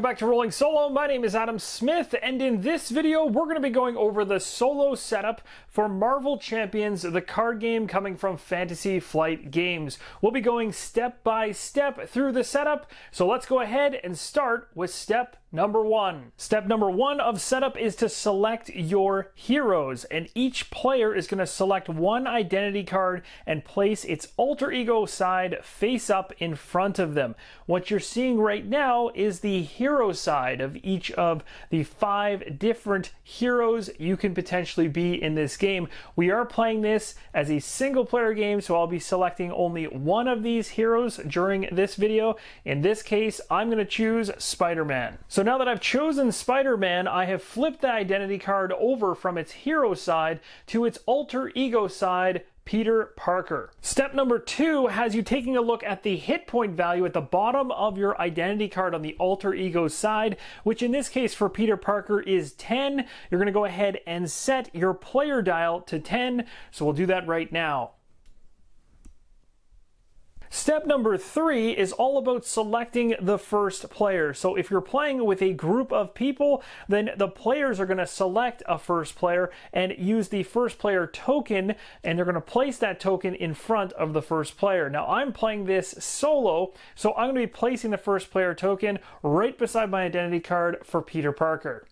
back to Rolling Solo. My name is Adam Smith, and in this video, we're going to be going over the solo setup for Marvel Champions, the card game coming from Fantasy Flight Games. We'll be going step by step through the setup, so let's go ahead and start with step number one. Step number one of setup is to select your heroes, and each player is going to select one identity card and place its alter ego side face up in front of them. What you're seeing right now is the hero side of each of the 5 different heroes you can potentially be in this game. We are playing this as a single player game, so I'll be selecting only one of these heroes during this video. In this case, I'm going to choose Spider-Man. So now that I've chosen Spider-Man, I have flipped the identity card over from its hero side to its alter ego side, Peter Parker. Step number 2 has you taking a look at the hit point value at the bottom of your identity card on the alter ego side, which in this case for Peter Parker is 10. You're going to go ahead and set your player dial to 10, so we'll do that right now. Step number 3 is all about selecting the first player. So if you're playing with a group of people, then the players are going to select a first player and use the first player token, and they're going to place that token in front of the first player. Now I'm playing this solo, so I'm going to be placing the first player token right beside my identity card for Peter Parker.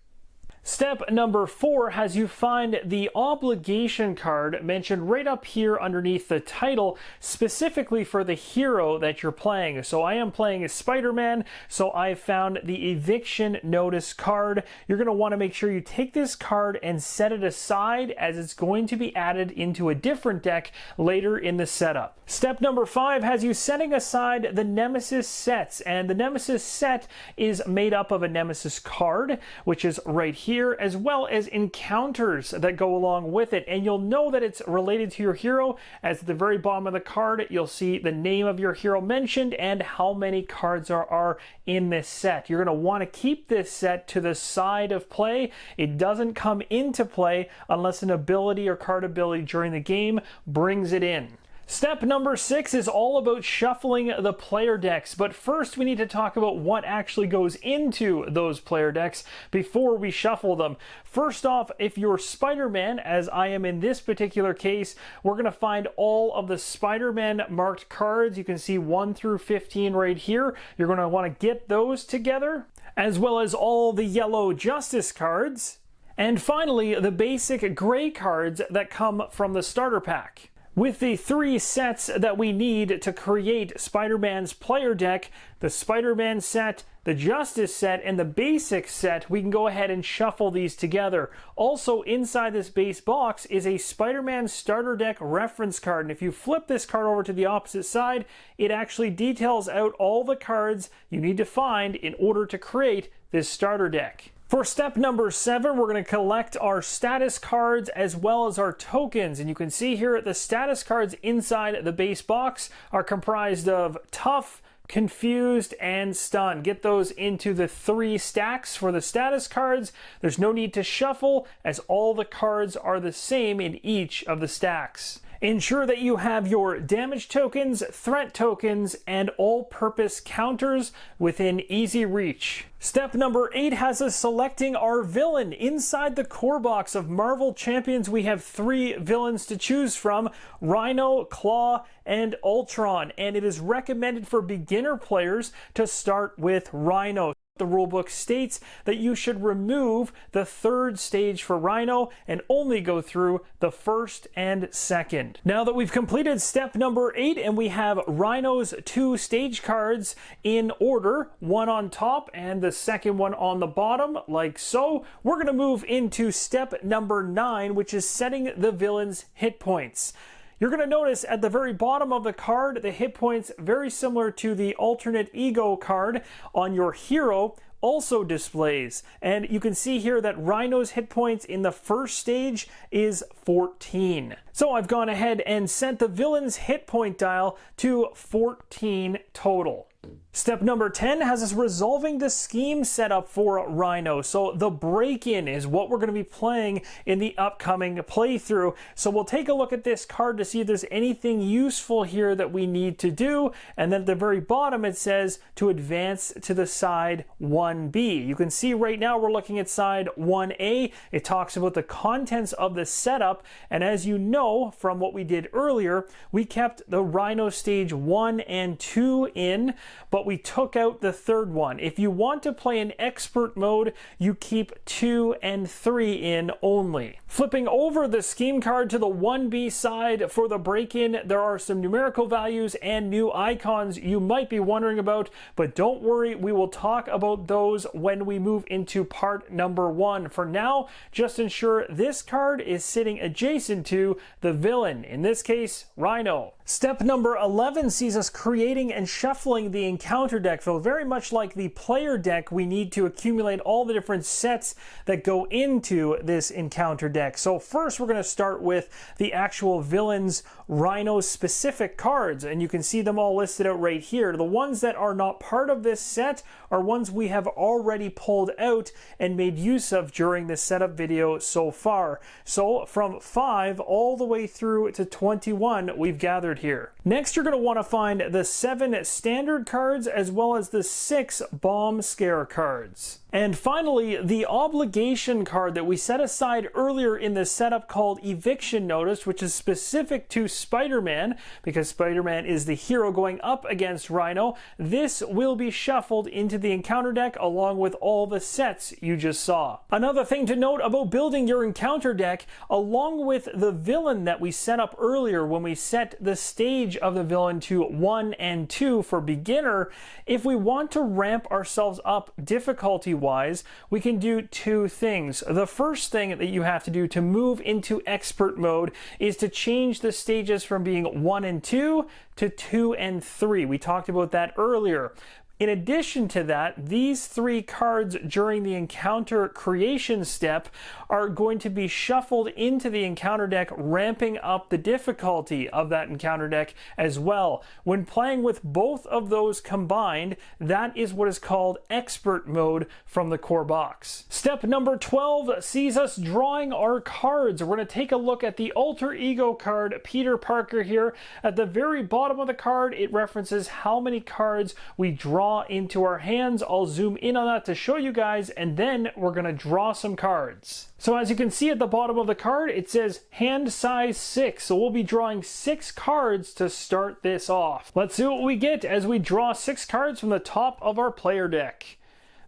Step number 4 has you find the obligation card mentioned right up here underneath the title, specifically for the hero that you're playing. So I am playing as Spider-Man, so I found the eviction notice card. You're going to want to make sure you take this card and set it aside, as it's going to be added into a different deck later in the setup. Step number 5 has you setting aside the Nemesis sets, and the Nemesis set is made up of a Nemesis card, which is right here, as well as encounters that go along with it. And you'll know that it's related to your hero, as at the very bottom of the card you'll see the name of your hero mentioned and how many cards are in this set. You're going to want to keep this set to the side of play. It doesn't come into play unless an ability or card ability during the game brings it in. Step number 6 is all about shuffling the player decks, but first we need to talk about what actually goes into those player decks before we shuffle them. First off, if you're Spider-Man, as I am in this particular case, we're going to find all of the Spider-Man marked cards. You can see 1 through 15 right here. You're going to want to get those together, as well as all the yellow Justice cards. And finally, the basic gray cards that come from the starter pack. With the 3 sets that we need to create Spider-Man's player deck, the Spider-Man set, the Justice set, and the basic set, we can go ahead and shuffle these together. Also inside this base box is a Spider-Man starter deck reference card, and if you flip this card over to the opposite side, it actually details out all the cards you need to find in order to create this starter deck. For step number 7, we're going to collect our status cards as well as our tokens. And you can see here the status cards inside the base box are comprised of Tough, Confused, and Stunned. Get those into the 3 stacks for the status cards. There's no need to shuffle, as all the cards are the same in each of the stacks. Ensure that you have your damage tokens, threat tokens, and all-purpose counters within easy reach. Step number 8 has us selecting our villain. Inside the core box of Marvel Champions, we have 3 villains to choose from: Rhino, Claw, and Ultron. And it is recommended for beginner players to start with Rhino. The rulebook states that you should remove the 3rd stage for Rhino and only go through the 1st and 2nd. Now that we've completed step number 8 and we have Rhino's 2 stage cards in order, one on top and the second one on the bottom, like so, we're going to move into step number 9, which is setting the villain's hit points. You're going to notice at the very bottom of the card, the hit points, very similar to the alternate ego card on your hero, also displays. And you can see here that Rhino's hit points in the 1st stage is 14. So I've gone ahead and set the villain's hit point dial to 14 total. Step number 10 has us resolving the scheme setup for Rhino. So the break-in is what we're going to be playing in the upcoming playthrough. So we'll take a look at this card to see if there's anything useful here that we need to do. And then at the very bottom it says to advance to the side 1B. You can see right now we're looking at side 1A. It talks about the contents of the setup. And as you know from what we did earlier, we kept the Rhino stage 1 and 2 in, but we took out the third one. If you want to play in expert mode, you keep 2 and 3 in only. Flipping over the scheme card to the 1B side for the break-in, there are some numerical values and new icons you might be wondering about, but don't worry, we will talk about those when we move into part number 1. For now, just ensure this card is sitting adjacent to the villain, in this case, Rhino. Step number 11 sees us creating and shuffling the encounter deck. So very much like the player deck, we need to accumulate all the different sets that go into this encounter deck. So first we're going to start with the actual villain's Rhino specific cards, and you can see them all listed out right here. The ones that are not part of this set are ones we have already pulled out and made use of during the setup video so far. So from 5 all the way through to 21 we've gathered here. Next, you're going to want to find the 7 standard cards as well as the 6 bomb scare cards. And finally, the obligation card that we set aside earlier in the setup called Eviction Notice, which is specific to Spider-Man, because Spider-Man is the hero going up against Rhino. This will be shuffled into the encounter deck along with all the sets you just saw. Another thing to note about building your encounter deck, along with the villain that we set up earlier when we set the stage of the villain to 1 and 2 for beginner, if we want to ramp ourselves up difficulty-wise, we can do 2 things. The first thing that you have to do to move into expert mode is to change the stages from being 1 and 2 to 2 and 3. We talked about that earlier. In addition to that, these 3 cards during the encounter creation step are going to be shuffled into the encounter deck, ramping up the difficulty of that encounter deck as well. When playing with both of those combined, that is what is called expert mode from the core box. Step number 12 sees us drawing our cards. We're going to take a look at the alter ego card, Peter Parker here. At the very bottom of the card, it references how many cards we draw into our hands. I'll zoom in on that to show you guys, and then we're going to draw some cards. So as you can see at the bottom of the card, it says hand size 6. So we'll be drawing 6 cards to start this off. Let's see what we get as we draw 6 cards from the top of our player deck.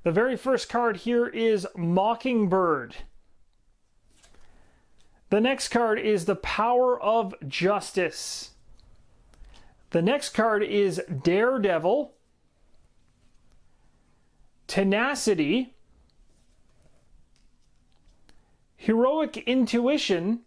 The very first card here is Mockingbird. The next card is the Power of Justice. The next card is Daredevil, Tenacity, Heroic Intuition,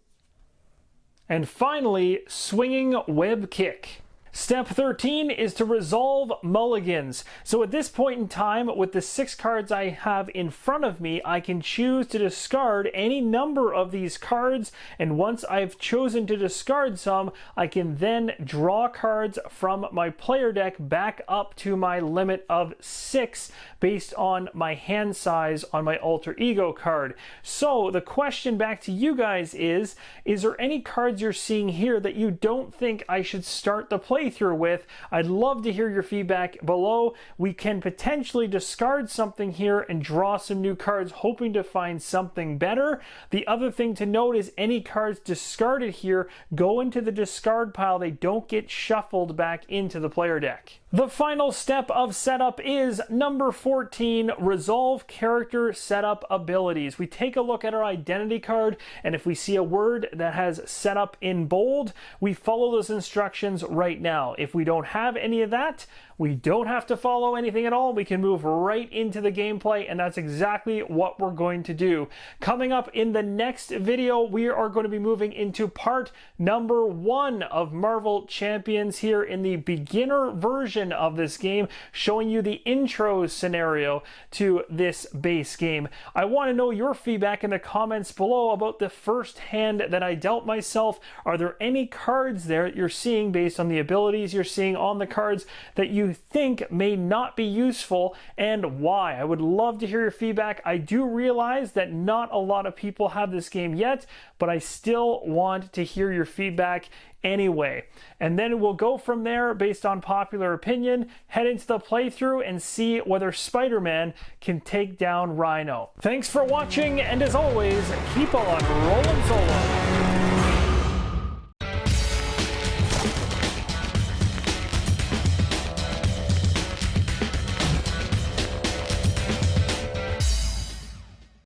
and finally, Swinging Web Kick. Step 13 is to resolve mulligans. So at this point in time, with the 6 cards I have in front of me, I can choose to discard any number of these cards, and once I've chosen to discard some, I can then draw cards from my player deck back up to my limit of 6 based on my hand size on my alter ego card. So the question back to you guys is there any cards you're seeing here that you don't think I should start the playthrough with? I'd love to hear your feedback below. We can potentially discard something here and draw some new cards, hoping to find something better. The other thing to note is any cards discarded here go into the discard pile. They don't get shuffled back into the player deck. The final step of setup is number 14, resolve character setup abilities. We take a look at our identity card, and if we see a word that has setup in bold, we follow those instructions right now. If we don't have any of that, we don't have to follow anything at all. We can move right into the gameplay, and that's exactly what we're going to do. Coming up in the next video, we are going to be moving into part number 1 of Marvel Champions here in the beginner version of this game, showing you the intro scenario to this base game. I want to know your feedback in the comments below about the first hand that I dealt myself. Are there any cards there that you're seeing based on the abilities you're seeing on the cards that you you think may not be useful and why. I would love to hear your feedback. I do realize that not a lot of people have this game yet, but I still want to hear your feedback anyway. And then we'll go from there based on popular opinion, head into the playthrough and see whether Spider-Man can take down Rhino. Thanks for watching, and as always, keep on rolling solo.